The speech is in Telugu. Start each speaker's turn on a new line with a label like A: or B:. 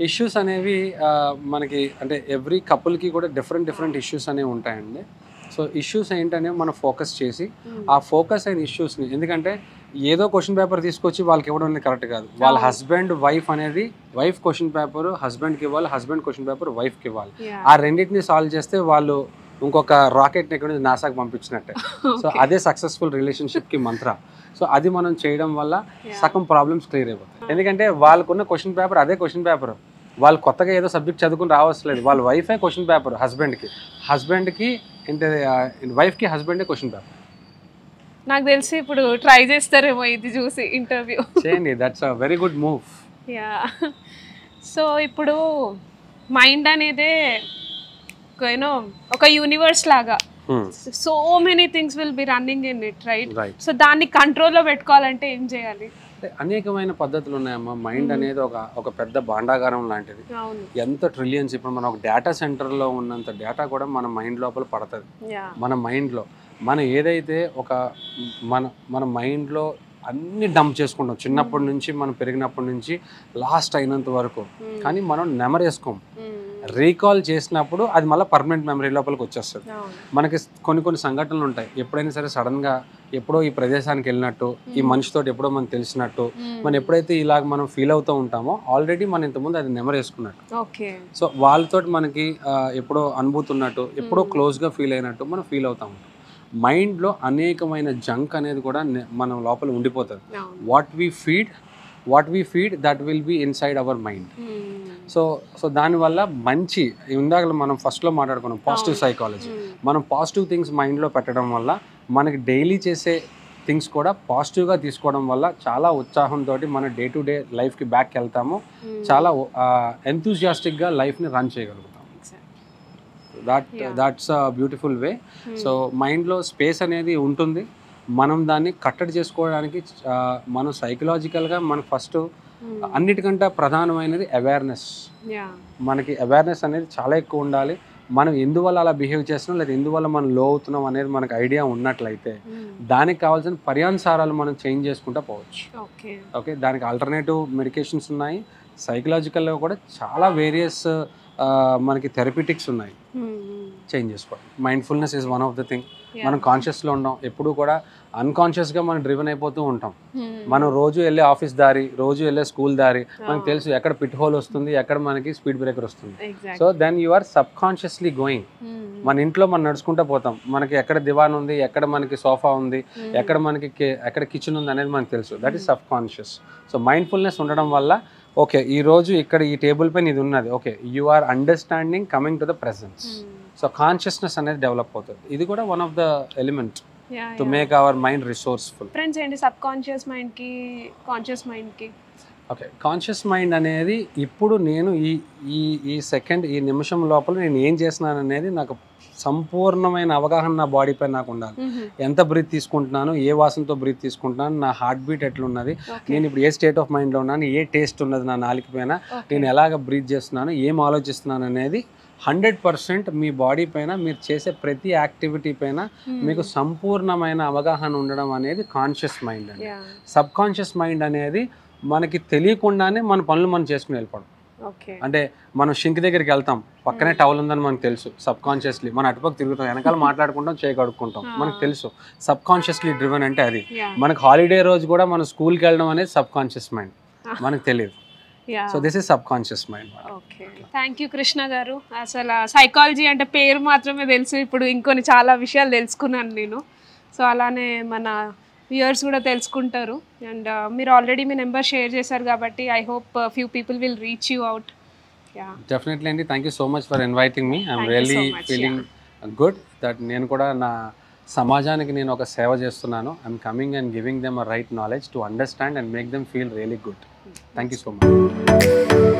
A: ఇష్యూస్ అనేవి మనకి అంటే ఎవ్రీ కపుల్కి కూడా డిఫరెంట్ ఇష్యూస్ అనేవి ఉంటాయండి. సో ఇష్యూస్ ఏంటనే మనం ఫోకస్ చేసి ఆ ఫోకస్ అయిన ఇష్యూస్ని, ఎందుకంటే ఏదో క్వశ్చన్ పేపర్ తీసుకొచ్చి వాళ్ళకి ఇవ్వడం అనేది కరెక్ట్ కాదు. వాళ్ళ హస్బెండ్ వైఫ్ అనేది వైఫ్ క్వశ్చన్ పేపర్ హస్బెండ్కి ఇవ్వాలి, హస్బెండ్ క్వశ్చన్ పేపర్ వైఫ్కి ఇవ్వాలి. ఆ రెండింటిని సాల్వ్ చేస్తే వాళ్ళు ఇంకొక రాకెట్ని ఎక్కడ నుంచి నాసాకి పంపించినట్టే. సో అదే సక్సెస్ఫుల్ రిలేషన్షిప్కి మంత్ర. సో అది మనం చేయడం వల్ల సగం ప్రాబ్లమ్స్ క్లియర్ అయిపోతాయి. ఎందుకంటే వాళ్ళకున్న క్వశ్చన్ పేపర్ అదే క్వశ్చన్ పేపర్. వాళ్ళు కొత్తగా ఏదో సబ్జెక్ట్ చదువుకుని రావట్లేదు. వాళ్ళ వైఫే క్వశ్చన్ పేపర్ హస్బెండ్కి అంటే వైఫ్కి హస్బెండే క్వశ్చన్ పేపర్.
B: నాకు తెలిసి ఇప్పుడు ట్రై చేస్తారేమో ఇది చూసి ఇంటర్వ్యూ
A: చేయండి. That's a very good move.
B: Yeah. So ఇప్పుడు మైండ్ అనేదే ఒక యూనివర్స్ లాగా, so many things will be running in it, right? So దాన్ని కంట్రోల్లో పెట్టుకోవాలంటే ఏం చేయాలి?
A: అనేకమైన పద్ధతులు ఉన్నాయమ్మా. మైండ్ అనేది ఒక పెద్ద భాండాగారం లాంటిది. ఎంత ట్రిలియన్స్, ఇప్పుడు మనం ఒక డేటా సెంటర్లో ఉన్నంత డేటా కూడా మన మైండ్ లోపల పడుతుంది. మన మైండ్లో మనం ఏదైతే మన మైండ్లో అన్ని డంప్ చేసుకుంటాం చిన్నప్పటి నుంచి, మనం పెరిగినప్పటి నుంచి లాస్ట్ అయినంత వరకు. కానీ మనం నెమరేసుకోం. రీకాల్ చేసినప్పుడు అది మళ్ళీ పర్మనెంట్ మెమరీ లోపలికి వచ్చేస్తుంది. మనకి కొన్ని సంఘటనలు ఉంటాయి. ఎప్పుడైనా సరే సడన్గా ఎప్పుడో ఈ ప్రదేశానికి వెళ్ళినట్టు, ఈ మనిషితో ఎప్పుడో మనకు తెలిసినట్టు, మనం ఎప్పుడైతే ఇలాగ మనం ఫీల్ అవుతూ ఉంటామో ఆల్రెడీ మనం ఇంతకుముందు అది నెమరేసుకున్నట్టు. సో వాళ్ళతో మనకి ఎప్పుడో అనుభూతి ఉన్నట్టు, ఎప్పుడో క్లోజ్గా ఫీల్ అయినట్టు మనం ఫీల్ అవుతూ ఉంటాం. మైండ్లో అనేకమైన జంక్ అనేది కూడా మనం లోపల ఉండిపోతుంది. What we feed that will be inside our mind. So దానివల్ల మంచి, ఇందాక మనం ఫస్ట్లో మాట్లాడుకున్నాం పాజిటివ్ సైకాలజీ. మనం పాజిటివ్ థింగ్స్ మైండ్లో పెట్టడం వల్ల మనకి డైలీ చేసే థింగ్స్ కూడా పాజిటివ్గా తీసుకోవడం వల్ల చాలా ఉత్సాహంతో మన డే టు డే లైఫ్కి బ్యాక్కి వెళ్తాము. చాలా ఎంతూజియాస్టిక్గా లైఫ్ని రన్ చేయగలుగుతాం. That's a beautiful way. So మైండ్లో స్పేస్ అనేది ఉంటుంది. మనం దాన్ని కట్టడి చేసుకోవడానికి మనం సైకలాజికల్గా మనకు ఫస్ట్ అన్నిటికంటే ప్రధానమైనది అవేర్నెస్. మనకి అవేర్నెస్ అనేది చాలా ఎక్కువ ఉండాలి. మనం ఎందువల్ల అలా బిహేవ్ చేస్తున్నాం, లేదా ఎందువల్ల మనం లో అవుతున్నాం అనేది మనకు ఐడియా ఉన్నట్లయితే దానికి కావాల్సిన పర్యానుసారాలు మనం చేంజ్ చేసుకుంటూ పోవచ్చు. ఓకే, దానికి ఆల్టర్నేటివ్ మెడికేషన్స్ ఉన్నాయి. సైకలాజికల్గా కూడా చాలా వేరియస్ మనకి థెరపీటిక్స్ ఉన్నాయి. చేంజ్ చేసుకోవడం. Mindfulness is one of the thing. మనం కాన్షియస్లో ఉన్నాం, ఎప్పుడు కూడా అన్కాన్షియస్గా మనం డ్రివెన్ అయిపోతూ ఉంటాం. మనం రోజు వెళ్ళే ఆఫీస్ దారి, రోజు వెళ్ళే స్కూల్ దారి మనకు తెలుసు ఎక్కడ పిట్ హోల్ వస్తుంది, ఎక్కడ మనకి స్పీడ్ బ్రేకర్ వస్తుంది. So then you are subconsciously going. మన ఇంట్లో మనం నడుచుకుంటూ పోతాం, మనకి ఎక్కడ దివాన్ ఉంది, ఎక్కడ మనకి సోఫా ఉంది, ఎక్కడ కిచెన్ ఉంది అనేది మనకు తెలుసు. That is sub conscious. So mindfulness ఉండడం వల్ల ఓకే ఈరోజు ఇక్కడ ఈ టేబుల్ పైన ఇది ఉన్నది, okay you are understanding coming to the presence. So consciousness అనేది డెవలప్ అవుతుంది. ఇది కూడా one of the element to make our mind resourceful.
B: Friends ఏంటి సబ్ కాన్షియస్ మైండ్కి కాన్షియస్ మైండ్కి?
A: ఓకే, కాన్షియస్ మైండ్ అనేది ఇప్పుడు నేను ఈ సెకండ్ ఈ నిమిషం లోపల నేను ఏం చేస్తున్నాను అనేది నాకు సంపూర్ణమైన అవగాహన నా బాడీ పైన నాకు ఉండాలి. ఎంత బ్రీత్ తీసుకుంటున్నాను, ఏ వాసనతో బ్రీత్ తీసుకుంటున్నాను, నా హార్ట్ బీట్ ఎట్లున్నది, నేను ఇప్పుడు ఏ స్టేట్ ఆఫ్ మైండ్లో ఉన్నాను, ఏ టేస్ట్ ఉన్నది నా నాలుక పైన, నేను ఎలాగ బ్రీత్ చేస్తున్నాను, ఏం ఆలోచిస్తున్నాను అనేది 100% మీ బాడీ పైన మీరు చేసే ప్రతి యాక్టివిటీ పైన మీకు సంపూర్ణమైన అవగాహన ఉండడం అనేది కాన్షియస్ మైండ్ అండి. సబ్ కాన్షియస్ మైండ్ అనేది మనకి తెలియకుండానే మన పనులు మనం చేసుకుని వెళ్ళిపోవడం. అంటే మనం షింక్ దగ్గరికి వెళ్తాం, పక్కనే టవల్ ఉందని మనకు తెలుసు. సబ్ కాన్షియస్లీ మనం అటుపక్క తిరుగుతాం, వెనకాల మాట్లాడుకుంటాం, చేయగడుక్కుంటాం, మనకు తెలుసు. సబ్ కాన్షియస్లీ డ్రివెన్ అంటే అది. మనకు హాలిడే రోజు కూడా మనం స్కూల్కి వెళ్ళడం అనేది సబ్ కాన్షియస్ మైండ్, మనకు తెలియదు. So this is sub conscious mind.
B: Okay, thank you Krishna గారు. అసలు సైకాలజీ అంటే పేరు మాత్రమే తెలుసు, ఇప్పుడు ఇంకొన్ని చాలా విషయాలు తెలుసుకున్నాను నేను. సో అలానే మన వ్యూయర్స్ కూడా తెలుసుకుంటారు. అండ్ మీరు ఆల్రెడీ మీ నెంబర్ షేర్ చేశారు కాబట్టి I hope few people will reach you out.
A: Definitely అండి. Thank you so much for inviting me. I'm really feeling good that నేను కూడా నా సమాజానికి నేను ఒక సేవ చేస్తున్నాను. I'm coming and giving them a right knowledge to understand and make them feel really good. Thank you so much.